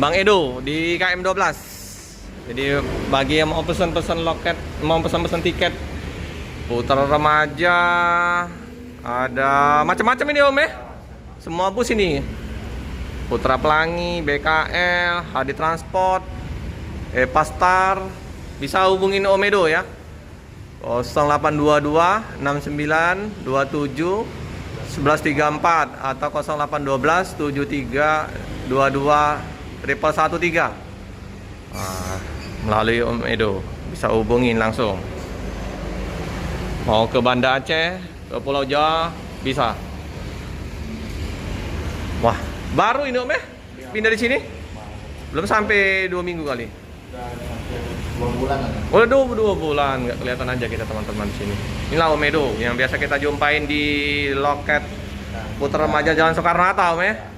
Bang Edo di KM12. Jadi bagi yang mau pesan-pesan loket, mau pesan-pesan tiket Putra Remaja, ada macam-macam ini Om ya. Semua bus ini. Putra Pelangi, BKL, HD Transport, Pastar. Bisa hubungin Om Edo ya. 0822 69 27 1134 atau 0812 73 22 13. Melalui Om Edo bisa hubungin langsung. Mau ke Banda Aceh, ke Pulau Jawa bisa. Wah, baru ini Om ya? Pindah di sini? Belum sampai 2 minggu kali. Udah sampai 2 bulan kan? Waduh, 2 bulan nggak kelihatan aja kita teman-teman di sini. Inilah Om Edo yang biasa kita jumpain di loket Putra Remaja Jalan Soekarno Hatta Om ya.